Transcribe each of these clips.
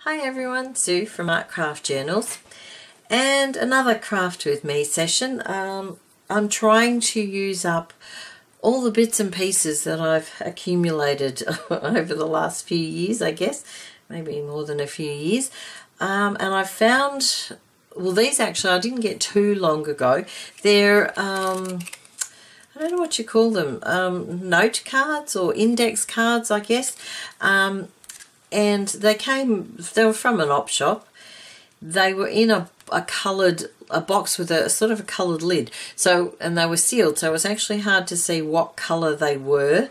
Hi everyone, Sue from Art Craft Journals, and another craft with me session. I'm trying to use up all the bits and pieces that I've accumulated over the last few years, I guess, maybe more than a few years. And I found, well, these actually I didn't get too long ago. They're I don't know what you call them, note cards or index cards, I guess. And they were from an op shop. They were in a box with a sort of a coloured lid. So, and they were sealed, so it was actually hard to see what colour they were.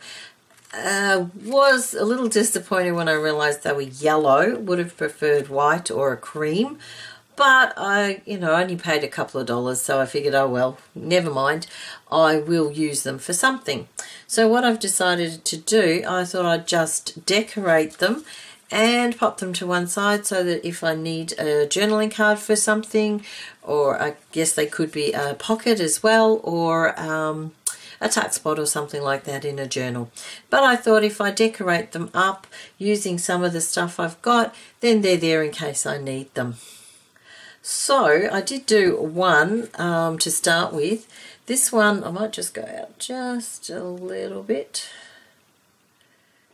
Was a little disappointed when I realised they were yellow. Would have preferred white or a cream. But I, only paid a couple of dollars, so I figured, oh well, never mind. I will use them for something. So what I've decided to do, I thought I'd just decorate them and pop them to one side so that if I need a journaling card for something, or I guess they could be a pocket as well, or a tuck spot or something like that in a journal. But I thought if I decorate them up using some of the stuff I've got, then they're there in case I need them. So I did do one to start with. This one, I might just go out just a little bit.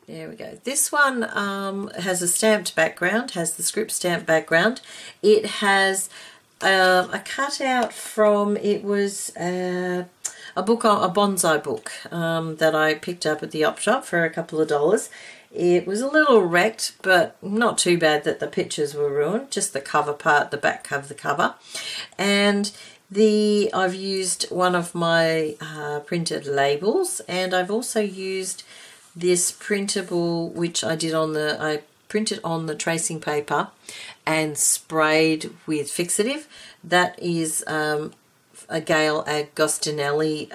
There we go. This one has a stamped background, has the script stamped background. It has a cutout from, it was a book, a bonsai book that I picked up at the op shop for a couple of dollars. It was a little wrecked, but not too bad that the pictures were ruined, just the cover part, the back of the cover. And I've used one of my printed labels, and I've also used this printable, which I printed on the tracing paper and sprayed with fixative. That is a Gayle Agostinelli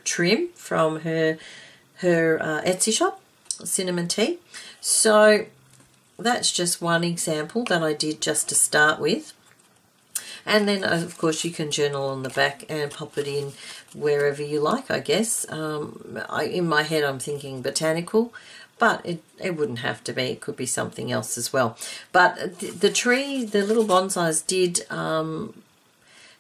trim from her Etsy shop, CinnamonT. So that's just one example that I did just to start with. And then, of course, you can journal on the back and pop it in wherever you like, I guess. In my head, I'm thinking botanical, but it wouldn't have to be. It could be something else as well. But the tree, the little bonsais did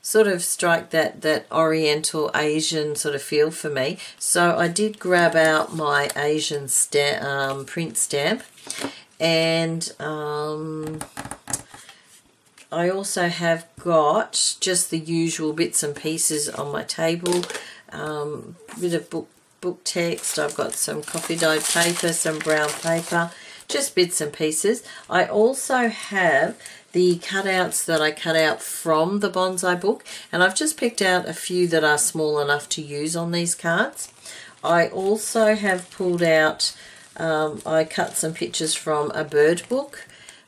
sort of strike that Oriental Asian sort of feel for me. So I did grab out my Asian print stamp, and I also have got just the usual bits and pieces on my table, bit of book text. I've got some coffee dyed paper, some brown paper, just bits and pieces. I also have the cutouts that I cut out from the bonsai book, and I've just picked out a few that are small enough to use on these cards. I also have pulled out, I cut some pictures from a bird book.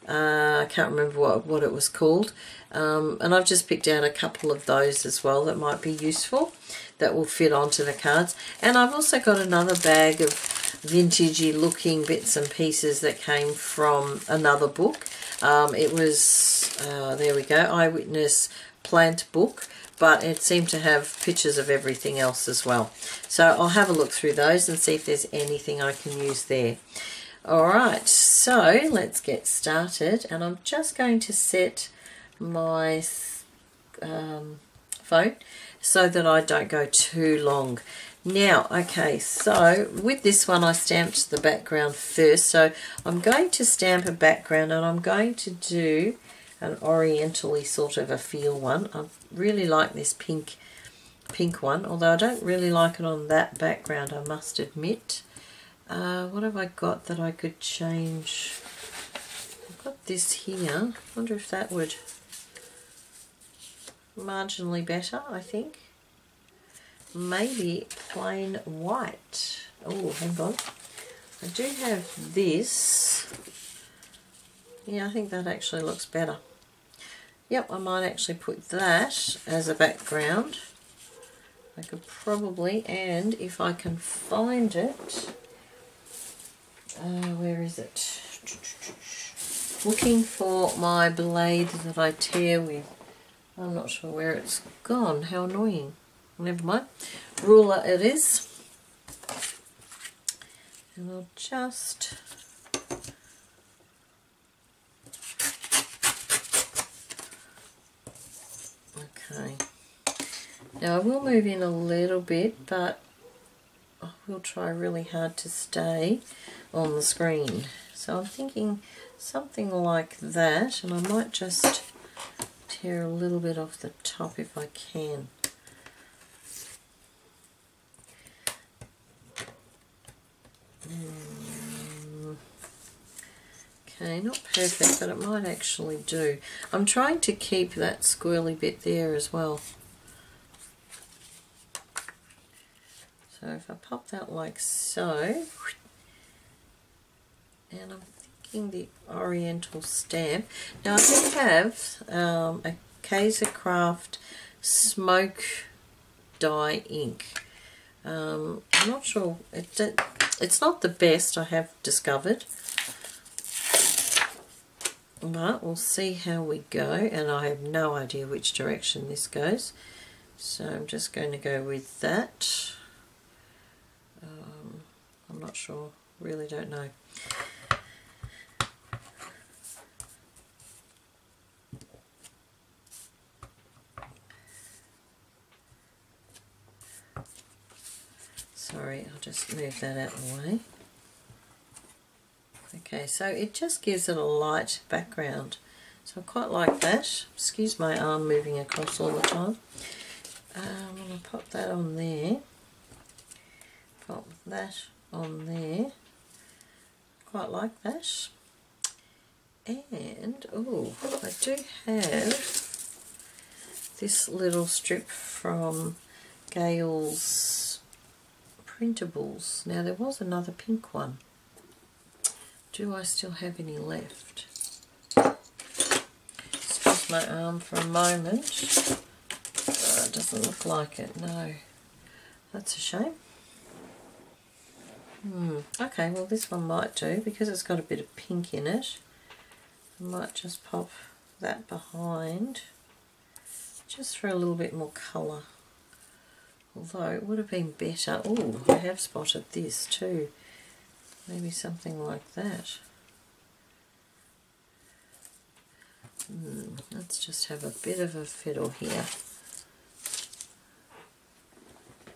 I can't remember what it was called, and I've just picked out a couple of those as well that might be useful, that will fit onto the cards. And I've also got another bag of vintagey looking bits and pieces that came from another book. It was, there we go, Eyewitness Plant book, but it seemed to have pictures of everything else as well. So I'll have a look through those and see if there's anything I can use there. Alright, so let's get started, and I'm just going to set my phone so that I don't go too long. Now, okay, so with this one I stamped the background first, so I'm going to stamp a background, and I'm going to do an oriental-y sort of a feel one. I really like this pink one, although I don't really like it on that background, I must admit. What have I got that I could change? I've got this here. I wonder if that would marginally better, I think. Maybe plain white. Oh, hang on. I do have this. Yeah, I think that actually looks better. Yep, I might actually put that as a background. I could probably, and if I can find it, where is it? Looking for my blade that I tear with. I'm not sure where it's gone. How annoying. Never mind. Ruler it is. And I'll just Now I will move in a little bit, but I will try really hard to stay on the screen. So I'm thinking something like that, and I might just tear a little bit off the top if I can. Okay, not perfect, but it might actually do. I'm trying to keep that squirrely bit there as well. So if I pop that like so, and I'm thinking the Oriental stamp. Now I do have a Kaiser Craft Smoke Dye ink. I'm not sure, it's not the best I have discovered, but we'll see how we go, and I have no idea which direction this goes, so I'm just going to go with that. I'm not sure, really don't know. Sorry, I'll just move that out of the way. Okay, so it just gives it a light background. So I quite like that. Excuse my arm moving across all the time. I'm going to pop that on there. Pop that on there. Quite like that. And, oh, I do have this little strip from Gayle's Printables. Now there was another pink one. Do I still have any left? Excuse my arm for a moment. Oh, it doesn't look like it, no. That's a shame. Okay, well this one might do because it's got a bit of pink in it. I might just pop that behind just for a little bit more colour. Although it would have been better. Oh, I have spotted this too. Maybe something like that. Let's just have a bit of a fiddle here.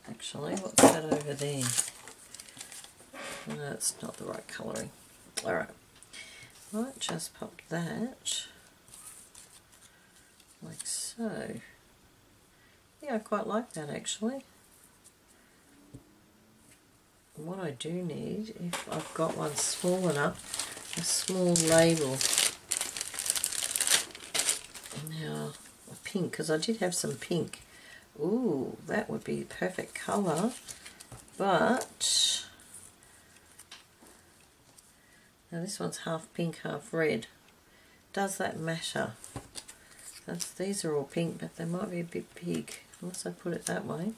Actually, what's that over there? No, it's not the right colouring. Alright, might just pop that like so. Yeah, I quite like that actually. What I do need, if I've got one small enough, a small label. Now, a pink, because I did have some pink. Ooh, that would be perfect colour, but now this one's half pink, half red. Does that matter? These are all pink, but they might be a bit big, unless I put it that way.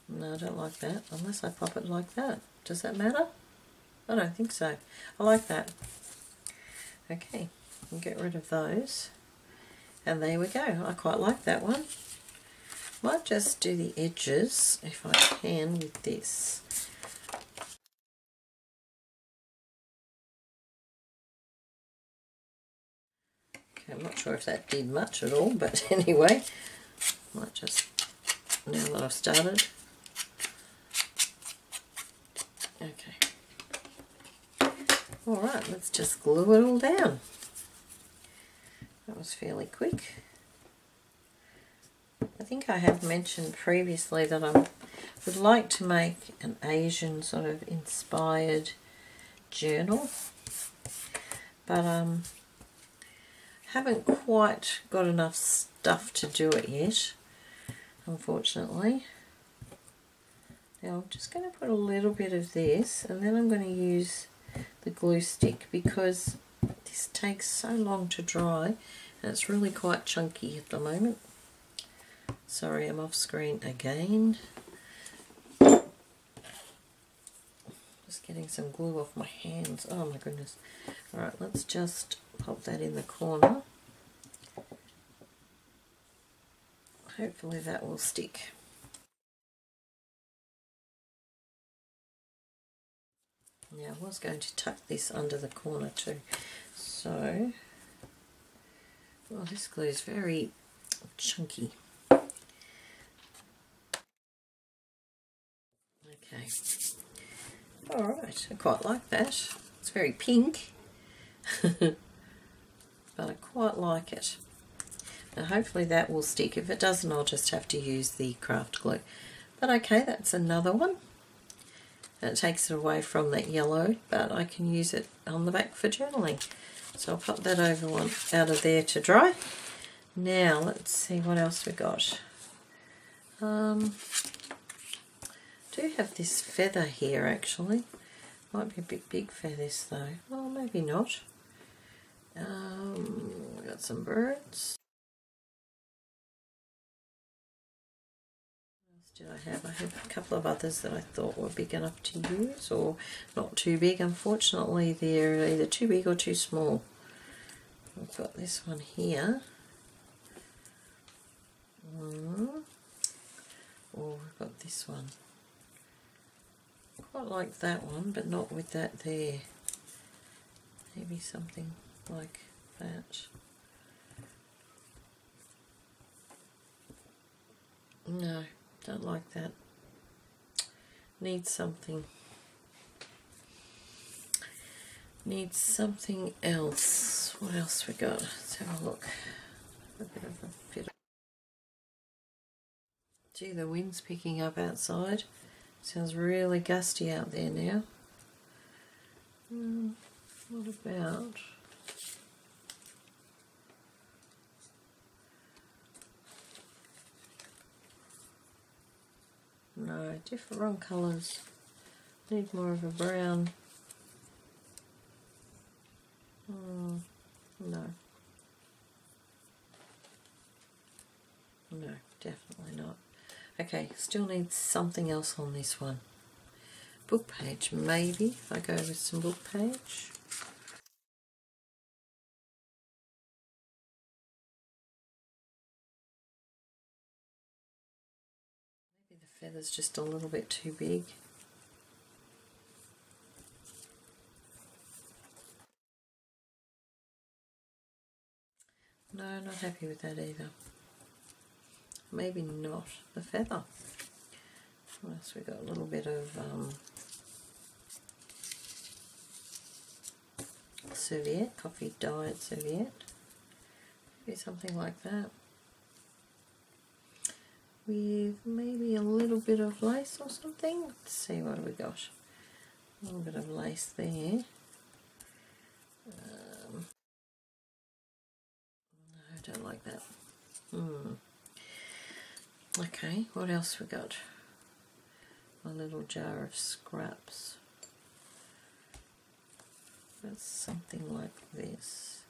No, I don't like that, unless I pop it like that. Does that matter? I don't think so. I like that. Okay, I'll get rid of those. And there we go. I quite like that one. Might just do the edges, if I can, with this. Okay, I'm not sure if that did much at all, but anyway, might just, now that I've started. Okay. Alright, let's just glue it all down. That was fairly quick. I think I have mentioned previously that I would like to make an Asian sort of inspired journal, but haven't quite got enough stuff to do it yet, unfortunately. Now I'm just going to put a little bit of this, and then I'm going to use the glue stick because this takes so long to dry and it's really quite chunky at the moment. Sorry, I'm off screen again. Just getting some glue off my hands. Oh my goodness. Alright, let's just pop that in the corner. Hopefully that will stick. Now I was going to tuck this under the corner too. So, well, this glue is very chunky. Alright, I quite like that. It's very pink, but I quite like it. Now hopefully that will stick. If it doesn't, I'll just have to use the craft glue. But okay, that's another one. And it takes it away from that yellow, but I can use it on the back for journaling. So I'll pop that over one out of there to dry. Now let's see what else we got. Do have this feather here actually. Might be a bit big for this though. Oh, maybe not. We got some birds. What else did I have? I have a couple of others that I thought were big enough to use, or not too big. Unfortunately, they're either too big or too small. We've got this one here. Or we've got this one. Quite like that one, but not with that there. Maybe something like that. No, don't like that. Needs something. Needs something else. What else we got? Let's have a look. A bit of a bit. Gee, the wind's picking up outside. Sounds really gusty out there now. What about... No, different wrong colours. Need more of a brown. No. No, definitely not. Okay, still need something else on this one. Book page, maybe, if I go with some book page. Maybe the feather's just a little bit too big. No, not happy with that either. Maybe not the feather. What else we got? A little bit of serviette, coffee dyed serviette. Maybe something like that. With maybe a little bit of lace or something. Let's see what we got. A little bit of lace there. No, I don't like that. Okay, what else we got? A little jar of scraps. That's something like this.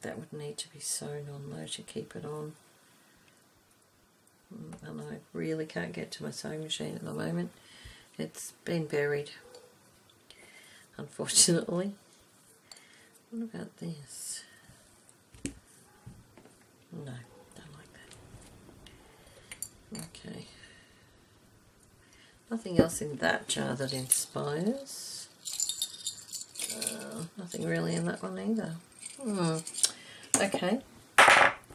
That would need to be sewn on though to keep it on. And I really can't get to my sewing machine at the moment. It's been buried, unfortunately. What about this? No, don't like that. Okay. Nothing else in that jar that inspires. Nothing really in that one either. Okay.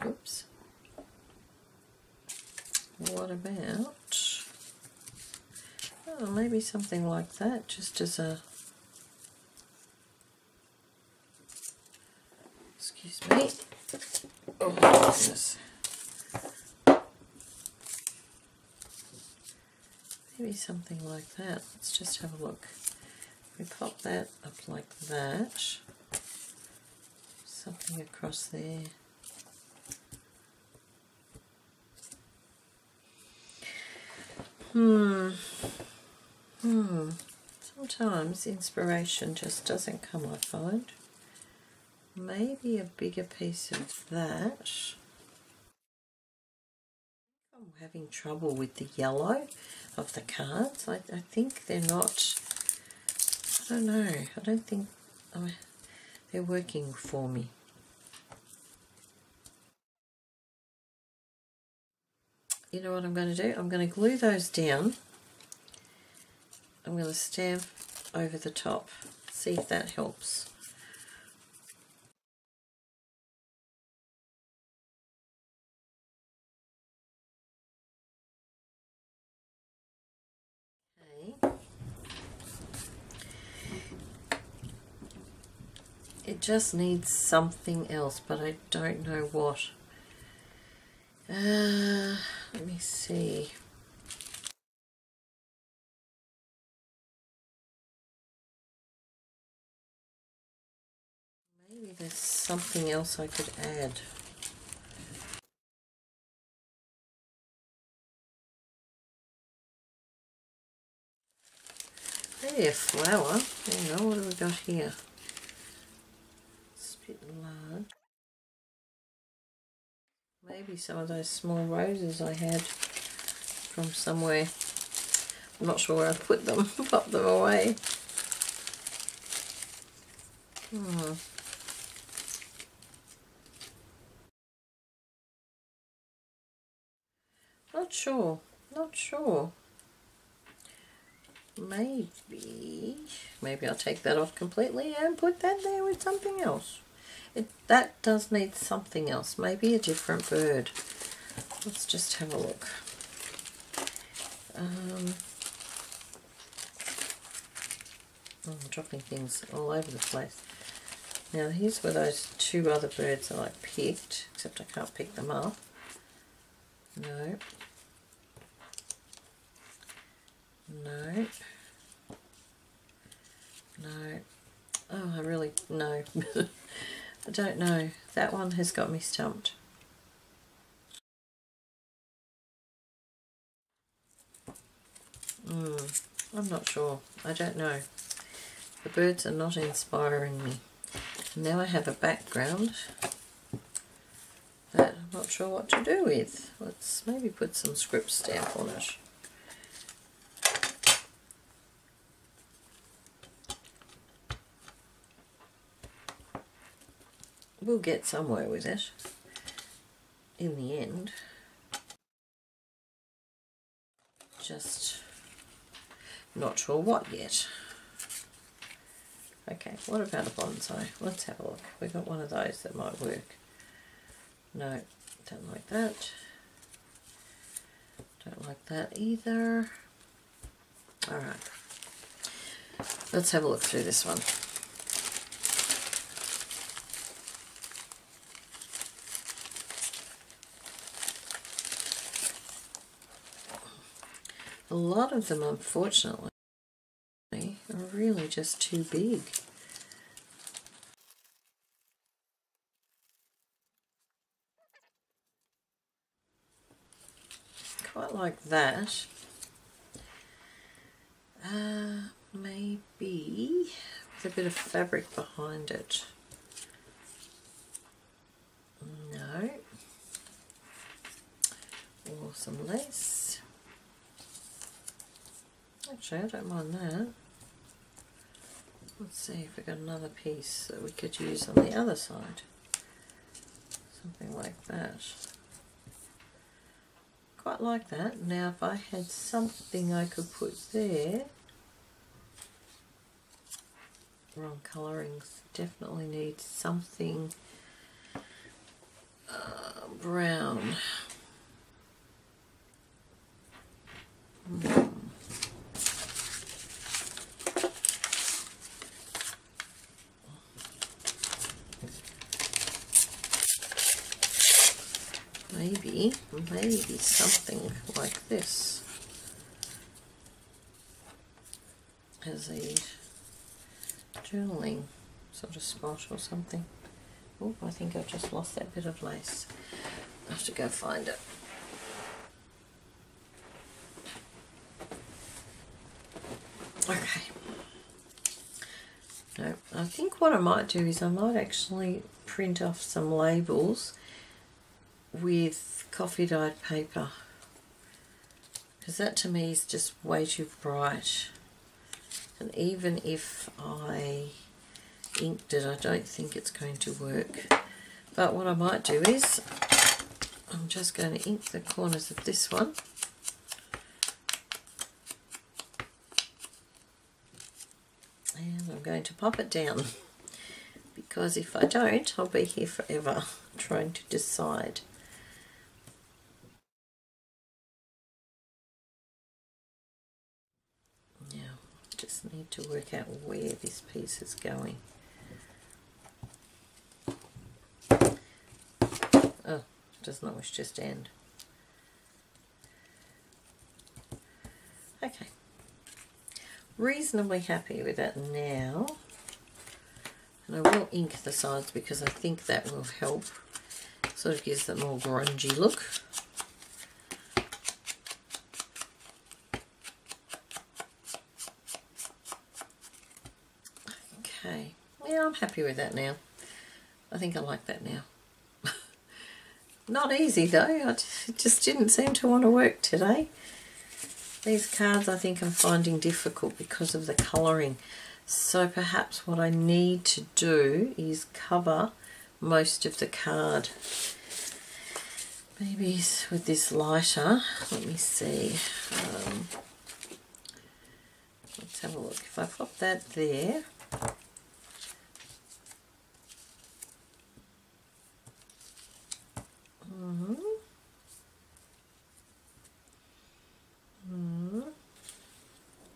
Oops. What about... Oh, maybe something like that, just as a... Excuse me. Oh, goodness. Maybe something like that. Let's just have a look. We pop that up like that. Something across there. Sometimes inspiration just doesn't come, I find. Maybe a bigger piece of that. I'm having trouble with the yellow of the cards. I think they're not, I don't know, I don't think they're working for me. You know what I'm going to do? I'm going to glue those down. I'm going to stamp over the top, see if that helps. It just needs something else, but I don't know what. Let me see. Maybe there's something else I could add. Maybe a flower. Hang on, what have we got here? It's a bit large. Maybe some of those small roses I had from somewhere. I'm not sure where I put them. Pop them away. Not sure. Not sure. Maybe I'll take that off completely and put that there with something else. That does need something else. Maybe a different bird. Let's just have a look. I'm dropping things all over the place. Now here's where those two other birds that I picked, except I can't pick them up. No. No. No. Oh, I really, no. I don't know. That one has got me stumped. I'm not sure. I don't know. The birds are not inspiring me. Now I have a background that I'm not sure what to do with. Let's maybe put some script stamp on it. We'll get somewhere with it in the end. Just not sure what yet. Okay, what about a bonsai? Let's have a look. We've got one of those that might work. No, don't like that. Don't like that either. Alright. Let's have a look through this one. A lot of them, unfortunately, are really just too big. Quite like that. Maybe with a bit of fabric behind it. No. Or some lace. Actually, I don't mind that. Let's see if we've got another piece that we could use on the other side. Something like that. Quite like that. Now if I had something I could put there. Wrong colourings. Definitely need something brown. Maybe something like this as a journaling sort of spot or something. Oh, I think I've just lost that bit of lace. I have to go find it. Okay. No, I think what I might do is I might actually print off some labels with coffee dyed paper, because that to me is just way too bright, and even if I inked it I don't think it's going to work. But what I might do is I'm just going to ink the corners of this one, and I'm going to pop it down, because if I don't I'll be here forever trying to decide. Just need to work out where this piece is going. does not wish to stand. Okay, reasonably happy with that now. And I will ink the sides because I think that will help. Sort of gives that more grungy look. Okay, yeah, I'm happy with that now. I think I like that now. Not easy though, it just didn't seem to want to work today. These cards I think I'm finding difficult because of the colouring. So perhaps what I need to do is cover most of the card. Maybe with this lighter, let me see. Let's have a look. If I pop that there,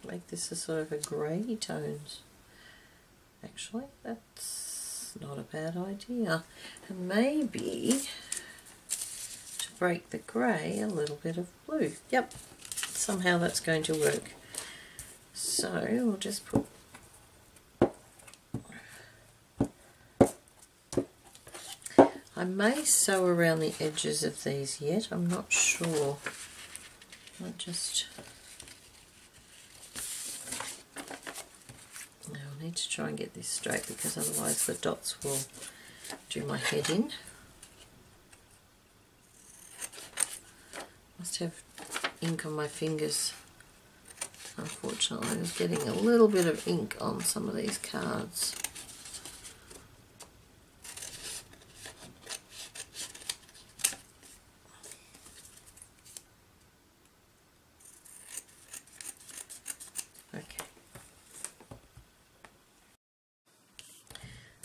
make this a sort of a grey tones. Actually, that's not a bad idea. And maybe to break the grey, a little bit of blue. Yep, somehow that's going to work. So we'll just put I may sew around the edges of these yet, I'm not sure. I'll just I need to try and get this straight because otherwise the dots will do my head in. Must have ink on my fingers. Unfortunately, I was getting a little bit of ink on some of these cards.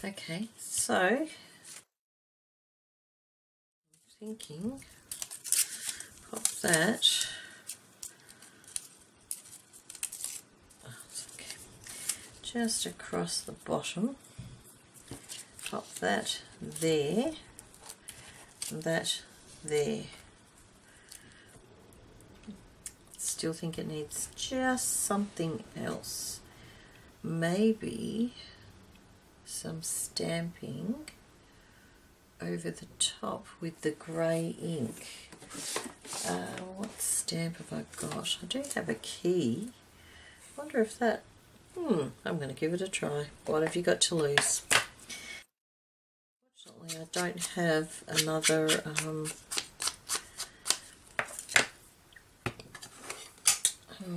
Okay, so I'm thinking pop that. Oh, it's okay. Just across the bottom. Pop that there, and that there. Still think it needs just something else. Maybe some stamping over the top with the grey ink. What stamp have I got? I do have a key. I wonder if that... I'm going to give it a try. What have you got to lose? Fortunately, I don't have another...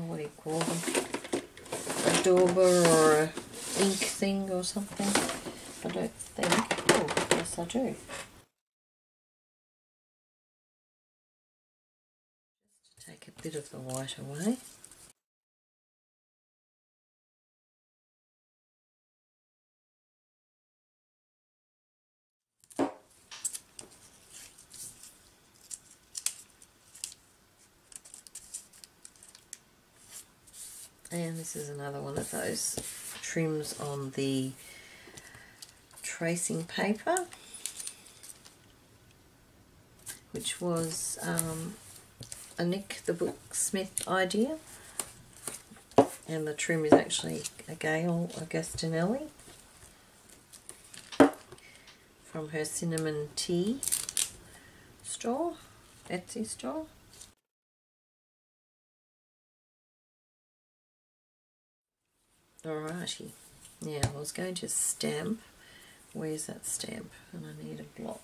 what do you call them? A dauber or a ink thing or something. I don't think. Oh, yes I do. Just to take a bit of the white away. And this is another one of those trims on the tracing paper, which was a Nick the Booksmith idea, and the trim is actually a Gayle Agostinelli from her CinnamonT store, Etsy store. Alrighty, now I was going to stamp. Where's that stamp? And I need a block.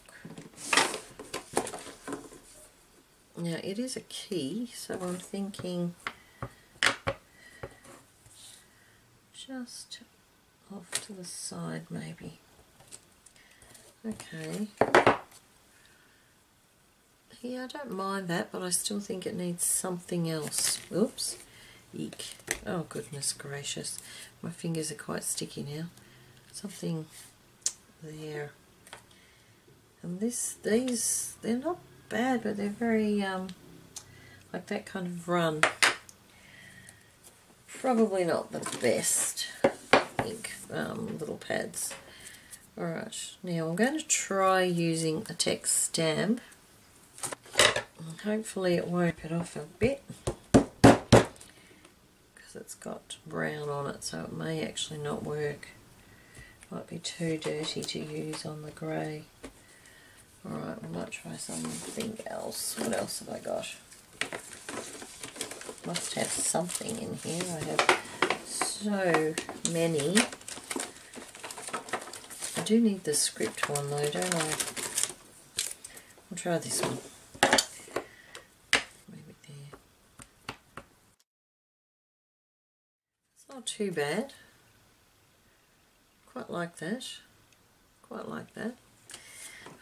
Now it is a key, so I'm thinking just off to the side maybe. Okay. Yeah, I don't mind that, but I still think it needs something else. Oops. Eek. Oh goodness gracious. My fingers are quite sticky now. Something there. And these, they're not bad, but they're very, like that kind of run. Probably not the best ink, little pads. Alright, now I'm going to try using a text stamp Hopefully it won't get off a bit, because it's got brown on it, so it may actually not work. Might be too dirty to use on the grey. Alright, we might try something else. What else have I got? Must have something in here. I have so many. I do need the script one though, don't I? I'll try this one. Maybe there. It's not too bad. Quite like that. Quite like that.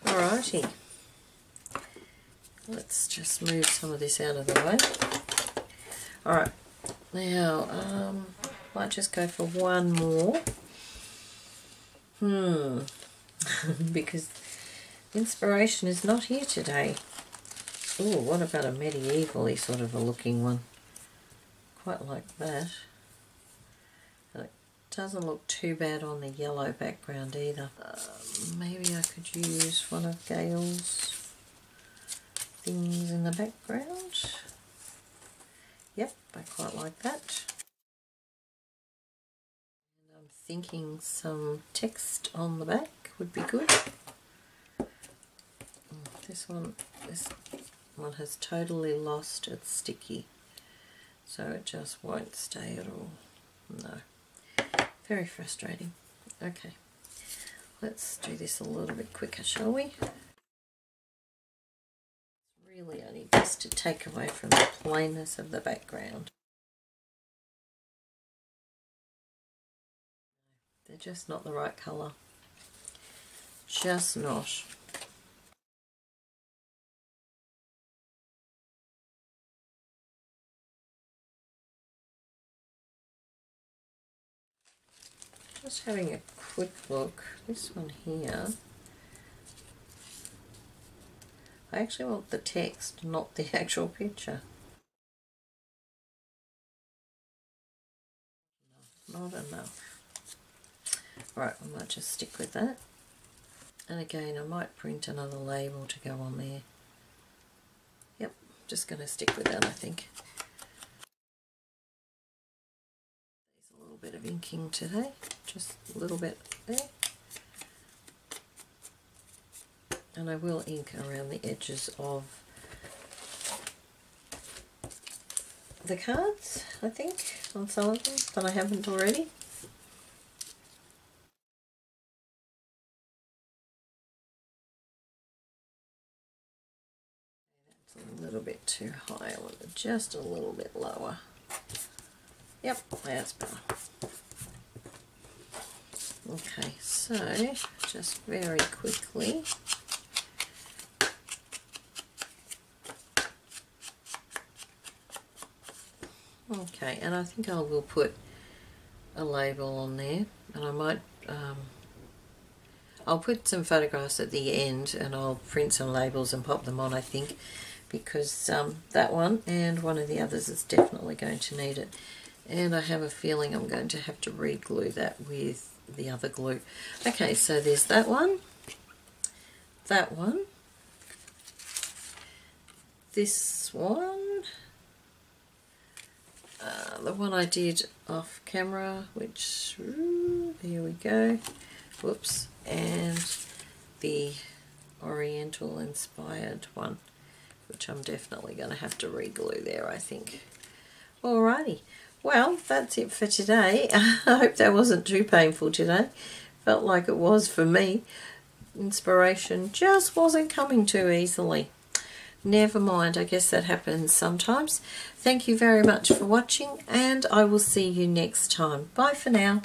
Alrighty. Let's just move some of this out of the way. Alright. Now, might just go for one more. Because inspiration is not here today. Oh, what about a medieval-y sort of a looking one? Quite like that. And it doesn't look too bad on the yellow background either. Maybe I could use one of Gayle's things in the background. Yep, I quite like that. And I'm thinking some text on the back would be good. This one has totally lost its sticky, so it just won't stay at all. No, very frustrating. Okay, let's do this a little bit quicker, shall we? It's really only best to take away from the plainness of the background. They're just not the right colour. Just not. Just having a quick look. This one here, I actually want the text, not the actual picture. No, not enough. Right, I might just stick with that. And again, I might print another label to go on there. Yep, just going to stick with that, I think. There's a little bit of inking today, just a little bit there. And I will ink around the edges of the cards, I think, on some of them, but I haven't already. That's a little bit too high. I want it just a little bit lower. Yep, that's better. Okay, so just very quickly. Okay, and I think I will put a label on there, and I might, I'll put some photographs at the end and I'll print some labels and pop them on, I think, because that one and one of the others is definitely going to need it. And I have a feeling I'm going to have to re-glue that with the other glue. Okay, so there's that one, this one, the one I did off camera, which, here we go, whoops, and the Oriental inspired one, which I'm definitely going to have to re-glue there, I think. Alrighty, well, that's it for today. I hope that wasn't too painful today. Felt like it was for me. Inspiration just wasn't coming too easily. Never mind, I guess that happens sometimes. Thank you very much for watching, and I will see you next time. Bye for now.